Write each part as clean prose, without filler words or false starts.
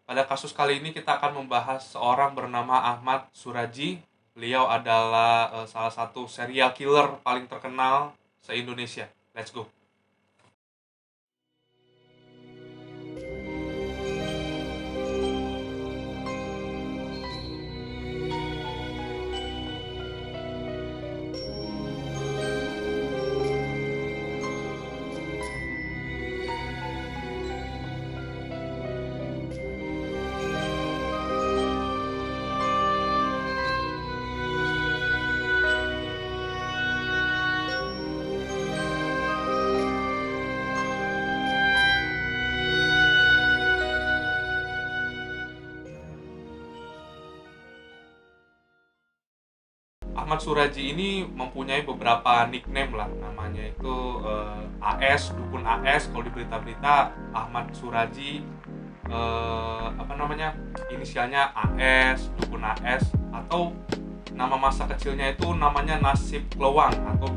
Pada kasus kali ini kita akan membahas seorang bernama Ahmad Suraji. Beliau adalah salah satu serial killer paling terkenal se-Indonesia. Let's go. Ahmad Suraji ini mempunyai beberapa nickname lah, namanya itu AS, Dukun AS. Kalau di berita-berita Ahmad Suraji inisialnya AS, Dukun AS, atau nama masa kecilnya itu namanya Nasib Klewang, atau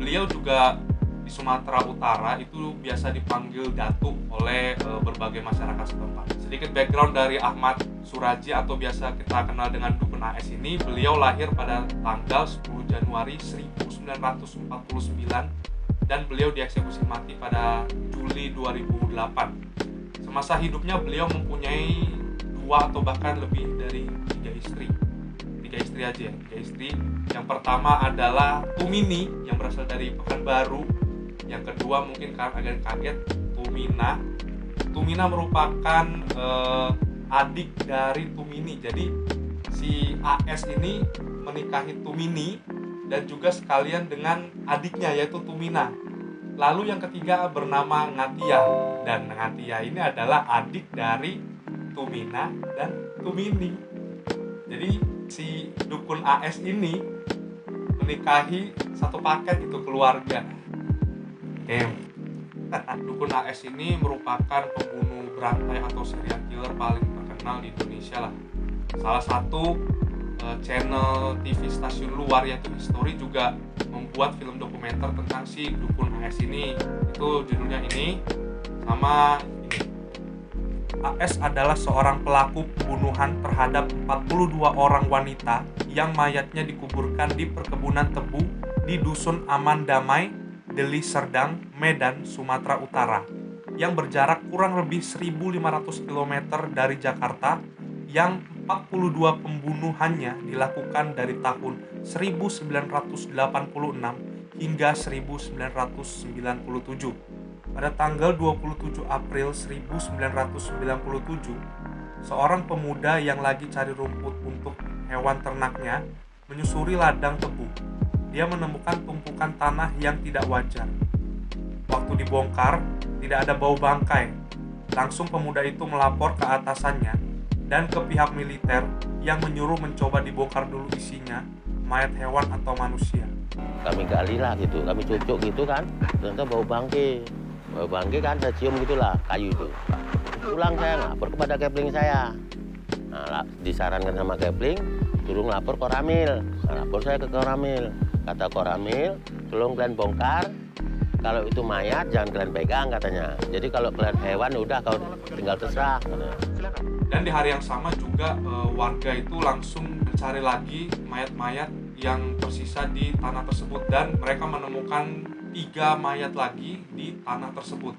beliau juga di Sumatera Utara itu biasa dipanggil Datuk oleh berbagai masyarakat setempat. Sedikit background dari Ahmad Suraji atau biasa kita kenal dengan Dukun AS ini. Beliau lahir pada tanggal 10 Januari 1949 dan beliau dieksekusi mati pada Juli 2008. Semasa hidupnya beliau mempunyai 2 atau bahkan lebih dari 3 istri. 3 istri aja ya, 3 istri. Yang pertama adalah Tumini yang berasal dari Pekanbaru. Yang kedua mungkin kalian agak kaget, Tumina. Tumina merupakan adik dari Tumini. Jadi si AS ini menikahi Tumini dan juga sekalian dengan adiknya yaitu Tumina. Lalu yang ketiga bernama Ngatia, dan Ngatia ini adalah adik dari Tumina dan Tumini. Jadi si Dukun AS ini menikahi satu paket itu keluarga. Dukun AS ini merupakan pembunuh berantai atau serial killer paling terkenal di Indonesia lah. Salah satu channel TV stasiun luar yaitu History juga membuat film dokumenter tentang si Dukun AS ini. Itu judulnya ini sama ini. AS adalah seorang pelaku pembunuhan terhadap 42 orang wanita yang mayatnya dikuburkan di perkebunan tebu di Dusun Aman Damai, Deli Serdang, Medan, Sumatera Utara, yang berjarak kurang lebih 1.500 km dari Jakarta, yang 42 pembunuhannya dilakukan dari tahun 1986 hingga 1997. Pada tanggal 27 April 1997, seorang pemuda yang lagi cari rumput untuk hewan ternaknya menyusuri ladang tebu. Dia menemukan tumpukan tanah yang tidak wajar. Waktu dibongkar, tidak ada bau bangkai. Langsung pemuda itu melapor ke atasannya dan ke pihak militer yang menyuruh mencoba dibongkar dulu isinya, mayat hewan atau manusia. Kami gali lah gitu, kami cucuk gitu kan, ternyata bau bangke. Bau bangke kan saya cium gitulah, kayu itu. Pulang saya ngapor kepada Kepling saya. Nah, disarankan sama Kepling, suruh ngelapor Koramil. Nah, lapor saya ke Koramil. Kata Koramil, tolong kalian bongkar. Kalau itu mayat jangan kalian pegang katanya. Jadi kalau kalian hewan udah kau tinggal terserah. Dan di hari yang sama juga warga itu langsung mencari lagi mayat-mayat yang tersisa di tanah tersebut, dan mereka menemukan 3 mayat lagi di tanah tersebut.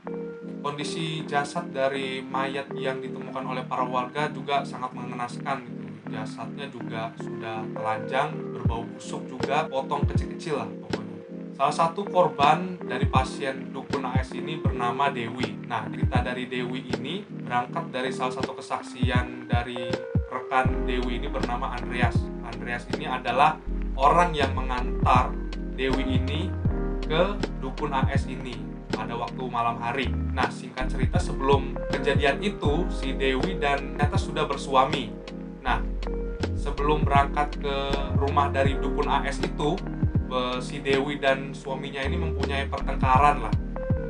Kondisi jasad dari mayat yang ditemukan oleh para warga juga sangat mengenaskan gitu. Jasadnya juga sudah telanjang, berbau busuk juga, potong kecil-kecil lah pokoknya. Salah satu korban dari pasien Dukun AS ini bernama Dewi. Nah, cerita dari Dewi ini berangkat dari salah satu kesaksian dari rekan Dewi ini bernama Andreas. Andreas ini adalah orang yang mengantar Dewi ini ke Dukun AS ini pada waktu malam hari. Nah, singkat cerita sebelum kejadian itu si Dewi dan ternyata sudah bersuami. Nah, sebelum berangkat ke rumah dari Dukun AS itu, si Dewi dan suaminya ini mempunyai pertengkaran lah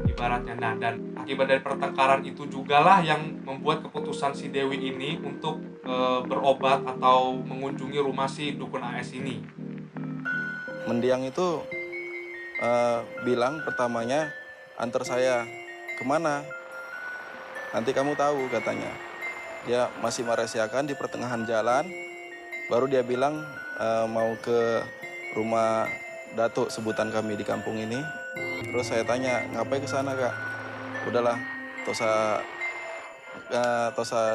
ibaratnya. Nah, dan akibat dari pertengkaran itu jugalah yang membuat keputusan si Dewi ini untuk berobat atau mengunjungi rumah si Dukun AS ini. Mendiang itu bilang pertamanya, antar saya kemana? Nanti kamu tahu katanya. Dia masih merahasiakan di pertengahan jalan, baru dia bilang mau ke rumah datuk sebutan kami di kampung ini. Terus saya tanya, ngapain ke sana kak? Udahlah, tosa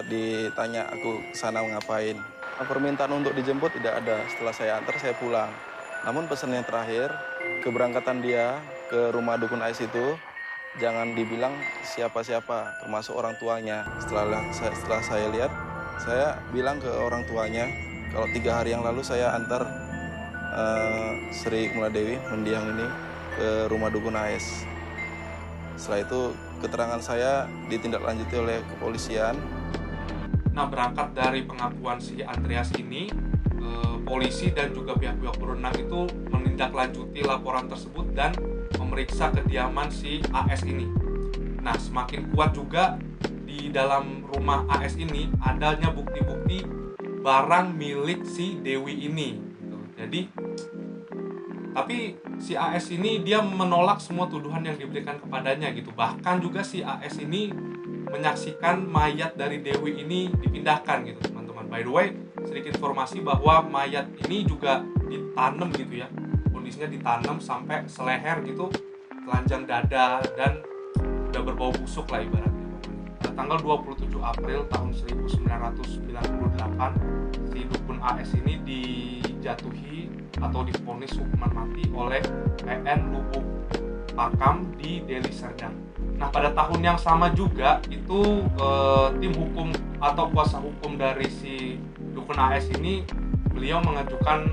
ditanya aku ke sana ngapain. Permintaan untuk dijemput tidak ada. Setelah saya antar, saya pulang. Namun pesan yang terakhir, keberangkatan dia ke rumah dukun ais itu jangan dibilang siapa-siapa, termasuk orang tuanya. Setelah saya lihat, saya bilang ke orang tuanya, kalau 3 hari yang lalu saya antar Sri Kumaladewi mendiang ini ke rumah dukun AS. Setelah itu keterangan saya ditindaklanjuti oleh kepolisian. Nah, berangkat dari pengakuan si Andreas ini, polisi dan juga pihak-pihak berwenang itu menindaklanjuti laporan tersebut dan memeriksa kediaman si AS ini. Nah, semakin kuat juga di dalam rumah AS ini adanya bukti-bukti barang milik si Dewi ini. Gitu. Jadi, tapi si AS ini dia menolak semua tuduhan yang diberikan kepadanya gitu. Bahkan juga si AS ini menyaksikan mayat dari Dewi ini dipindahkan gitu, teman-teman. By the way, sedikit informasi bahwa mayat ini juga ditanam gitu ya. Kondisinya ditanam sampai seleher gitu, telanjang dada, dan udah berbau busuk lah ibaratnya. Pada tanggal 27 April tahun 1998, si dukun AS ini dijatuhi atau divonis hukuman mati oleh PN Lubuk Pakam di Deli Serdang. Nah, pada tahun yang sama juga itu tim hukum atau kuasa hukum dari si dukun AS ini, beliau mengajukan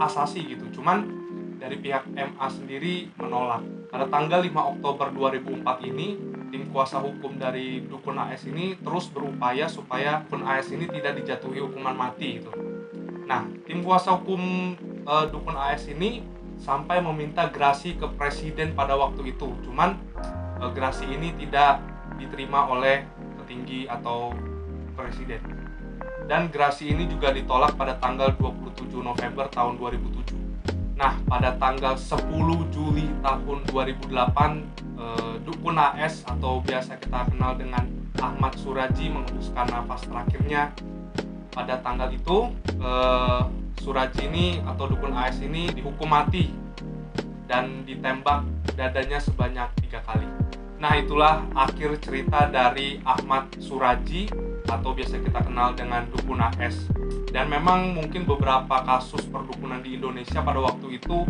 kasasi gitu. Cuman dari pihak MA sendiri menolak. Pada tanggal 5 Oktober 2004 ini, tim kuasa hukum dari dukun AS ini terus berupaya supaya dukun AS ini tidak dijatuhi hukuman mati gitu. Nah, tim kuasa hukum dukun AS ini sampai meminta gerasi ke presiden pada waktu itu. Cuman gerasi ini tidak diterima oleh petinggi atau presiden. Dan gerasi ini juga ditolak pada tanggal 27 November tahun 2007. Nah, pada tanggal 10 Juli tahun 2008, dukun AS atau biasa kita kenal dengan Ahmad Suraji menghembuskan nafas terakhirnya. Pada tanggal itu, Suraji ini atau dukun AS ini dihukum mati dan ditembak dadanya sebanyak 3 kali. Nah, itulah akhir cerita dari Ahmad Suraji atau biasa kita kenal dengan dukun AS. Dan memang mungkin beberapa kasus perdukunan di Indonesia pada waktu itu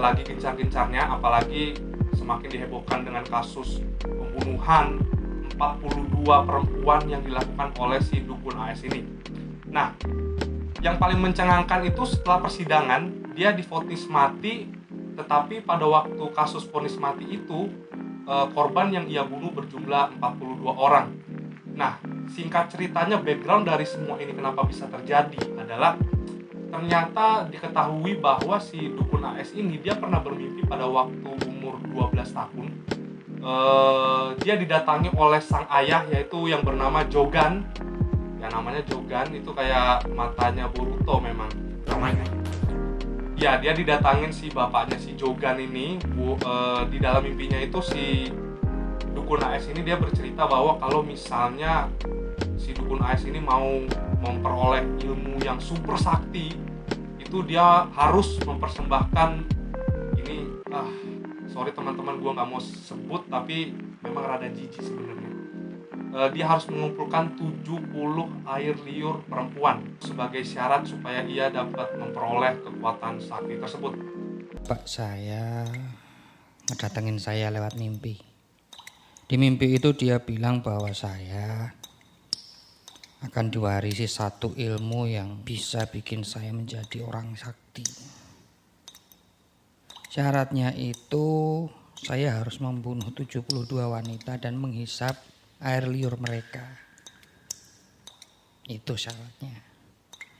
lagi gencar-gencarnya, apalagi semakin dihebohkan dengan kasus pembunuhan 42 perempuan yang dilakukan oleh si dukun AS ini. Nah, yang paling mencengangkan itu setelah persidangan, dia divonis mati, tetapi pada waktu kasus vonis mati itu, korban yang ia bunuh berjumlah 42 orang. Nah, singkat ceritanya background dari semua ini kenapa bisa terjadi adalah ternyata diketahui bahwa si dukun AS ini dia pernah bermimpi pada waktu umur 12 tahun. Dia didatangi oleh sang ayah yaitu yang bernama Jogan. Ya, namanya Jogan itu kayak matanya Boruto memang. Ya, dia didatangin si bapaknya si Jogan ini. Di dalam mimpinya itu si dukun AS ini dia bercerita bahwa kalau misalnya si dukun AS ini mau memperoleh ilmu yang super sakti, itu dia harus mempersembahkan ini, sorry teman-teman, gue nggak mau sebut tapi memang rada jijik sebenarnya. Dia harus mengumpulkan 70 air liur perempuan sebagai syarat supaya ia dapat memperoleh kekuatan sakti tersebut. Pak saya ngedatengin saya lewat mimpi. Di mimpi itu dia bilang bahwa saya akan diwarisi satu ilmu yang bisa bikin saya menjadi orang sakti. Syaratnya itu saya harus membunuh 72 wanita dan menghisap air liur mereka. Itu syaratnya.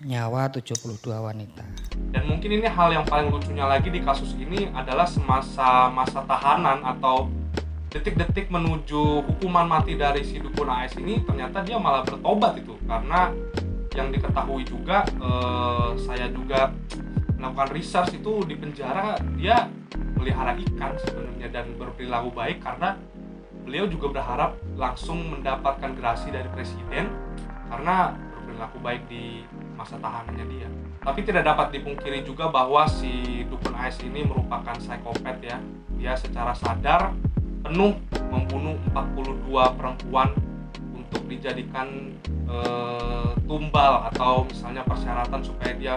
Nyawa 72 wanita. Dan mungkin ini hal yang paling lucunya lagi di kasus ini adalah semasa masa tahanan atau detik-detik menuju hukuman mati dari si dukun AS ini, ternyata dia malah bertobat itu. Karena yang diketahui juga, saya juga melakukan research itu, di penjara dia melihara ikan sebenarnya dan berperilaku baik karena beliau juga berharap langsung mendapatkan gerasi dari presiden karena berperilaku baik di masa tahanannya dia. Tapi tidak dapat dipungkiri juga bahwa si Dukun AS ini merupakan psikopat ya. Dia secara sadar penuh membunuh 42 perempuan untuk dijadikan tumbal atau misalnya persyaratan supaya dia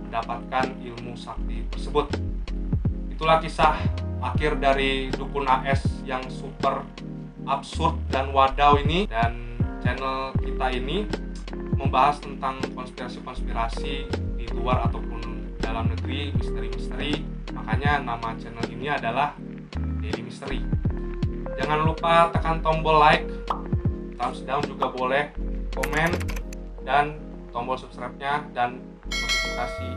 mendapatkan ilmu sakti tersebut. Itulah kisah akhir dari Dukun AS yang super absurd dan wadaw ini. Dan channel kita ini membahas tentang konspirasi-konspirasi di luar ataupun dalam negeri, misteri-misteri. Makanya nama channel ini adalah Daily Mystery. Jangan lupa tekan tombol like, thumbs down juga boleh, komen, dan tombol subscribe-nya dan notifikasi